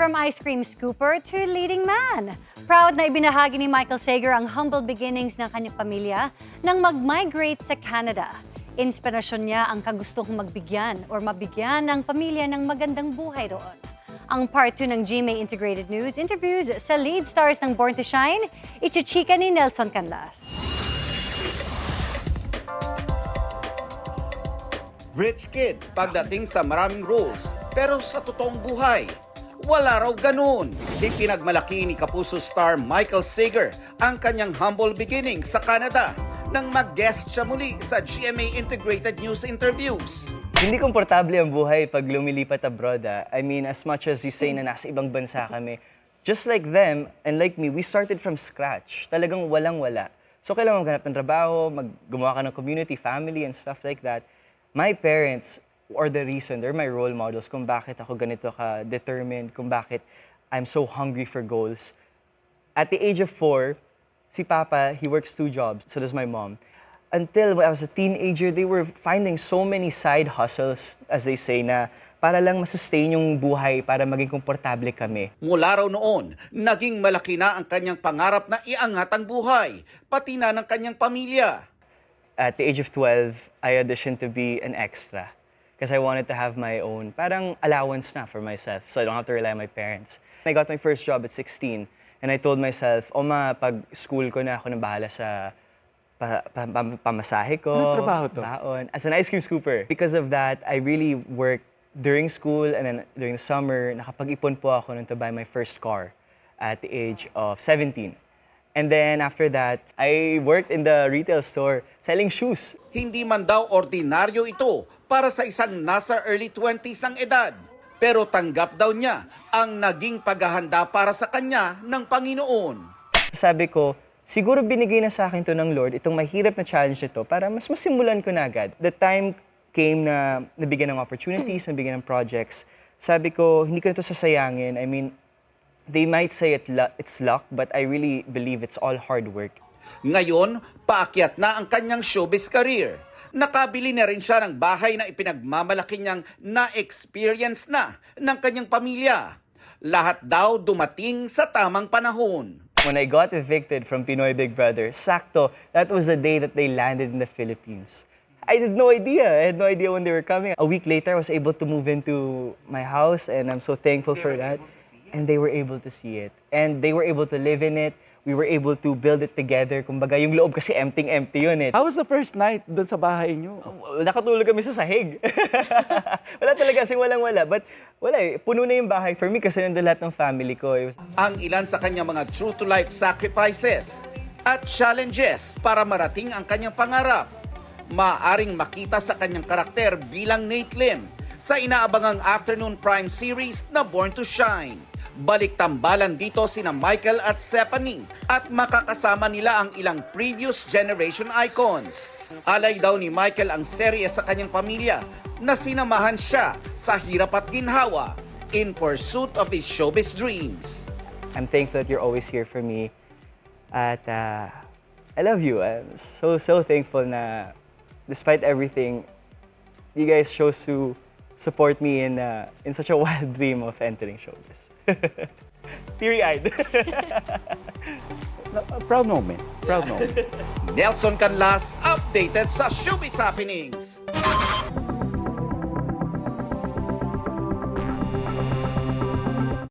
From ice cream scooper to leading man. Proud na ibinahagi ni Michael Sager ang humble beginnings ng kanyang pamilya nang mag-migrate sa Canada. Inspirasyon niya ang kagustong magbigyan or mabigyan ng pamilya ng magandang buhay roon. Ang part 2 ng GMA Integrated News interviews sa lead stars ng Born to Shine, ichichika ni Nelson Canlas. Rich kid pagdating sa maraming roles, pero sa totoong buhay, wala raw ganun. Ipinagmalaki ni Kapuso star Michael Sager ang kanyang humble beginning sa Canada nang mag-guest siya muli sa GMA Integrated News interviews. Hindi komportable ang buhay pag lumilipat abroad. I mean, as much as you say na nasa ibang bansa kami, just like them and like me, we started from scratch. Talagang walang-wala. So kailangan maghanap ng trabaho, gumawa ka ng community, family, and stuff like that. My parents are the reason, they're my role models kung bakit ako ganito ka-determined, kung bakit I'm so hungry for goals. At the age of 4, si Papa, he works 2 jobs, so does my mom. Until I was a teenager, they were finding so many side hustles, as they say, na para lang masustain yung buhay, para maging komportable kami. Mula raw noon, naging malaki na ang kanyang pangarap na iangat ang buhay, pati na ng kanyang pamilya. At the age of 12, I auditioned to be an extra because I wanted to have my own parang allowance na for myself so I don't have to rely on my parents. I got my first job at 16 and I told myself, pag school ko na ako nang bahala sa pamasahe ko. Anong trabaho to? Baon. As an ice cream scooper. Because of that, I really worked during school and then during the summer, nakapag-ipon po ako to buy my first car at the age of 17. And then after that, I worked in the retail store selling shoes. Hindi man daw ordinaryo ito para sa isang nasa early 20s ang edad. Pero tanggap daw niya ang naging paghahanda para sa kanya ng Panginoon. Sabi ko, siguro binigay na sa akin to ng Lord itong mahirap na challenge nito para mas masimulan ko na agad. The time came na nabigyan ng opportunities, nabigyan ng projects. Sabi ko, hindi ko na ito sasayangin. I mean, they might say it's luck, but I really believe it's all hard work. Ngayon, paakyat na ang kanyang showbiz career. Nakabili na rin siya ng bahay na ipinagmamalaki niyang na-experience na ng kanyang pamilya. Lahat daw dumating sa tamang panahon. When I got evicted from Pinoy Big Brother, sakto, that was the day that they landed in the Philippines. I had no idea. I had no idea when they were coming. A week later, I was able to move into my house, and I'm so thankful for that. And they were able to see it. And they were able to live in it. We were able to build it together. Kumbaga, yung loob kasi empty yun eh. How was the first night doon sa bahay niyo? Nakatulog kami sa sahig. Wala talaga, kasi walang-wala. But wala eh, puno na yung bahay for me kasi nandun lahat ng family ko. Ang ilan sa kanyang mga true-to-life sacrifices at challenges para marating ang kanyang pangarap. Maaring makita sa kanyang karakter bilang Nate Lim sa inaabangang afternoon prime series na Born to Shine. Balik tambalan dito sina Michael at Stephanie at makakasama nila ang ilang previous generation icons. Alay daw ni Michael ang serye sa kanyang pamilya na sinamahan siya sa hirap at ginhawa in pursuit of his showbiz dreams. I'm thankful that you're always here for me. At I love you. I'm so thankful na despite everything, you guys chose to support me in such a wild dream of entering showbiz. Teary-eyed. Proud moment. Proud moment. Nelson Canlas, updated sa Showbiz Happenings.